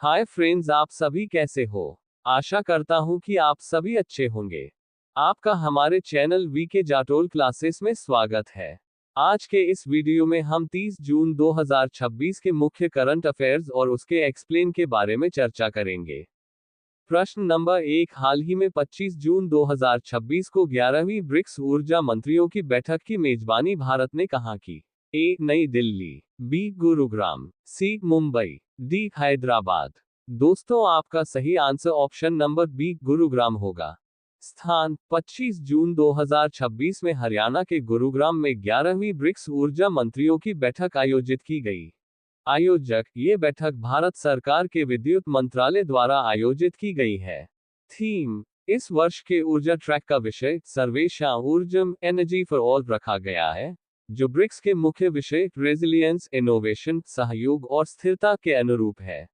Hi friends, आप सभी कैसे हो। आशा करता हूं कि आप सभी अच्छे होंगे। आपका हमारे चैनल वीके जाटोल क्लासेस में स्वागत है। आज के इस वीडियो में हम 30 जून 2026 के मुख्य करंट अफेयर्स और उसके एक्सप्लेन के बारे में चर्चा करेंगे। प्रश्न नंबर 1, हाल ही में 25 जून 2026 को 11वीं ब्रिक्स ऊर्जा मंत्रियों की बैठक की मेजबानी भारत ने कहाँ की। A, New Delhi, B, Gurugram, C, Mumbai, D, Hyderabad. दोस्तों, आपका सही answer option number B, Gurugram होगा। स्थान 25 जून 2026 में हरियाणा के गुरुग्राम में 11वीं ब्रिक्स ऊर्जा मंत्रियों की बैठक आयोजित की गई। आयोजक, ये बैठक भारत सरकार के विद्युत मंत्रालय द्वारा आयोजित की गई है। थीम, इस वर्ष के ऊर्जा ट्रैक का विषय सर्वेशा ऊर्जम एनर्जी फॉर ऑल रखा गया है, जो ब्रिक्स के मुख्य विषय रेजिलियंस, इनोवेशन, सहयोग और स्थिरता के अनुरूप है।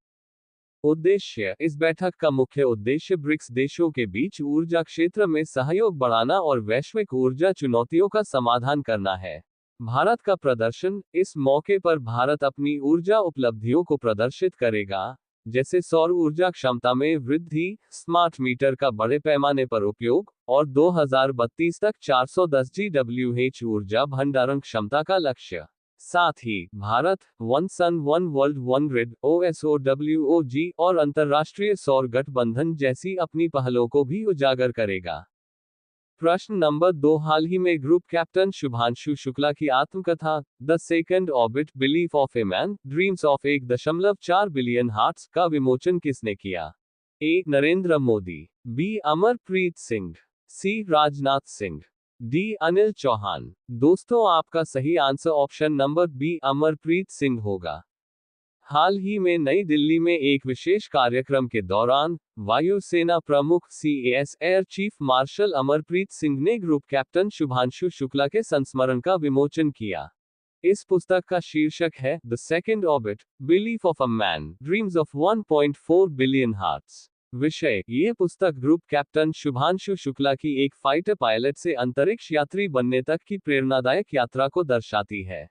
उद्देश्य, इस बैठक का मुख्य उद्देश्य ब्रिक्स देशों के बीच ऊर्जा क्षेत्र में सहयोग बढ़ाना और वैश्विक ऊर्जा चुनौतियों का समाधान करना है। भारत का प्रदर्शन, इस मौके पर भारत अपनी ऊर्जा उपलब्धियों को प्रदर्शित करेगा, जैसे सौर ऊर्जा क्षमता में वृद्धि, स्मार्ट मीटर का बड़े पैमाने पर उपयोग, और 2032 तक 410 GWh ऊर्जा भंडारण क्षमता का लक्ष्य। साथ ही Bharat one sun one world one grid OSOWOG और अंतर्राष्ट्रीय सौर गठबंधन जैसी अपनी पहलों को भी उजागर करेगा। प्रश्न नंबर 2, हाल ही में ग्रुप कैप्टन शुभांशु शुक्ला की आत्मकथा the second orbit belief of a man dreams of 1.4 billion hearts का विमोचन किसने किया। A, Narendra Modi, B, Amarpreet Singh, C, Rajnath Singh, D, Anil Chauhan. दोस्तों, आपका सही answer option number B, Amarpreet Singh होगा। हाल ही में नई दिल्ली में एक विशेष कार्यक्रम के दौरान वायुसेना प्रमुख CAS air chief marshal Amarpreet Singh ने ग्रुप कैप्टन शुभांशु शुक्ला के संस्मरण का विमोचन किया। इस पुस्तक का शीर्षक है the second orbit belief of a man dreams of 1.4 billion hearts. विषय, ये पुस्तक ग्रुप कैप्टन शुभांशु शुक्ला की एक फाइटर पायलट से अंतरिक्ष यात्री बनने तक की प्रेरणादायक यात्रा को दर्शाती है।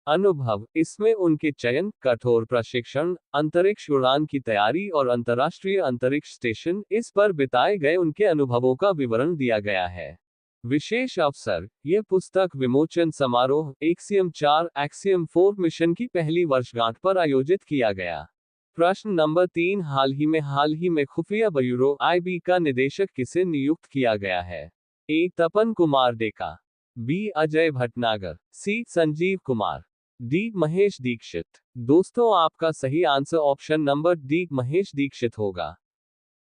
अनुभव, इसमें उनके चयन, कठोर प्रशिक्षण, अंतरिक्ष उड़ान की तैयारी और अंतर्राष्ट्रीय अंतरिक्ष स्टेशन इस पर बिताए गए उनके अनुभवों का विवरण दिया गया है। विशेष अवसर, यह पुस्तक विमोचन समारोह एक्सियम 4 एक्सियम 4 मिशन की पहली वर्षगांठ पर आयोजित किया गया। प्रश्न नंबर 3, हाल ही में खुफिया ब्यूरो IB का निदेशक किसे नियुक्त किया गया है। A, Tapan Kumar Deka, B, Ajay Bhatnagar, C, Sanjeev Kumar, D, Mahesh Dixit. दोस्तों, आपका सही answer option number D, Mahesh Dixit होगा।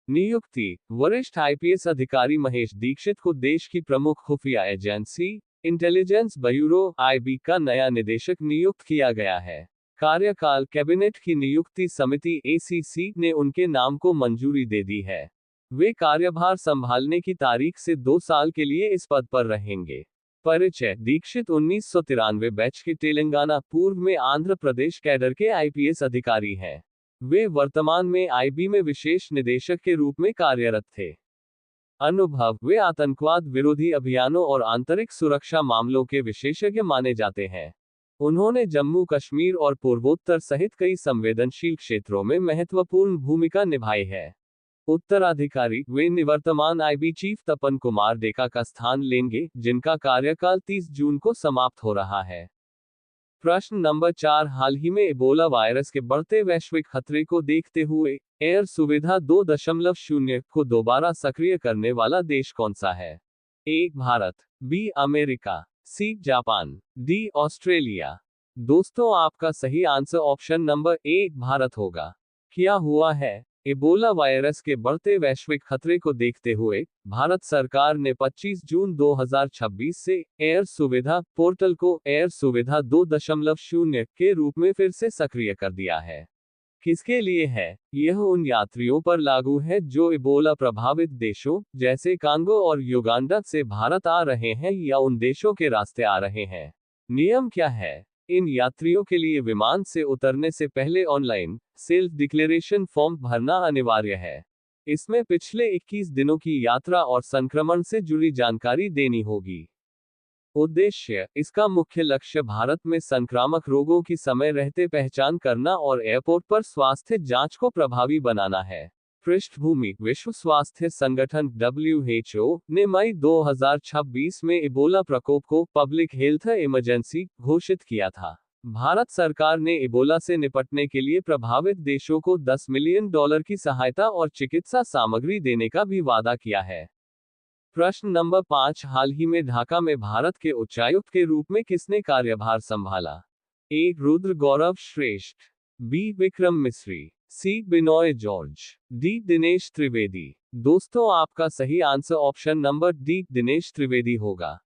नियुक्ति, वरिष्ठ IPS अधिकारी महेश दीक्षित को देश की प्रमुख खुफिया एजेंसी इंटेलिजेंस ब्यूरो IB का नया निदेशक नियुक्त किया गया है। कार्यकाल, कैबिनेट की नियुक्ति समिति ACC ने उनके नाम को मंजूरी दे दी है। वे कार्यभार संभालने की तारीख से 2 साल के लिए इस पद पर रहेंगे। परिचय, दीक्षित 1993 बैच के तेलंगाना पूर्व में आंध्र प्रदेश कैडर के IPS अधिकारी हैं। वे वर्तमान में IB में विशेष निदेशक के रूप में कार्यरत थे। अनुभव, वे आतंकवाद विरोधी अभियानों और आंतरिक सुरक्षा मामलों के विशेषज्ञ माने जाते हैं। उन्होंने जम्मू कश्मीर और पूर्वोत्तर सहित कई संवेदनशील क्षेत्रों में महत्वपूर्ण भूमिका निभाई है। उत्तराधिकारी, वे निवर्तमान IB चीफ तपन कुमार डेका का स्थान लेंगे, जिनका कार्यकाल 30 जून को समाप्त हो रहा है। प्रश्न नंबर 4, हाल ही में इबोला वायरस के बढ़ते वैश्विक खतरे को देखते हुए एयर सुविधा 2.0 को दोबारा सक्रिय करने वाला देश कौन सा है। ए, भारत, बी, अमेरिका, सी, जापान, डी, ऑस्ट्रेलिया। दोस्तों, आपका सही answer option number A, Bharat होगा। क्या हुआ है, इबोला वायरस के बढ़ते वैश्विक खतरे को देखते हुए भारत सरकार ने 25 जून 2026 से एयर सुविधा पोर्टल को एयर सुविधा 2.0 के रूप में फिर से सक्रिय कर दिया है। किसके लिए है, यह उन यात्रियों पर लागू है जो इबोला प्रभावित देशों जैसे कांगो और युगांडा से भारत आ रहे हैं या उन देशों के रास्ते आ रहे हैं। नियम क्या है, इन यात्रियों के लिए विमान से उतरने से पहले ऑनलाइन सेल्फ डिक्लेरेशन फॉर्म भरना अनिवार्य है। इसमें पिछले 21 दिनों की यात्रा और संक्रमण से जुड़ी जानकारी देनी होगी। उद्देश्य, इसका मुख्य लक्ष्य भारत में संक्रामक रोगों की समय रहते पहचान करना और एयरपोर्ट पर स्वास्थ्य जांच को प्रभावी बनाना है। पृष्ठभूमि, विश्व स्वास्थ्य संगठन WHO ने मई 2026 में इबोला प्रकोप को पब्लिक हेल्थ इमरजेंसी घोषित किया था। भारत सरकार ने इबोला से निपटने के लिए प्रभावित देशों को $10 मिलियन की सहायता और चिकित्सा सामग्री देने का भी वादा किया है। प्रश्न नंबर 5, हाल ही में ढाका में भारत के उच्चायुक्त के रूप में किसने कार्यभार संभाला? ए. रुद्र गौरव श्रेष्ठ, B. Vikram Misri, C. Binoy George, D. Dinesh Trivedi. दोस्तों, आपका सही answer option number D Dinesh Trivedi होगा।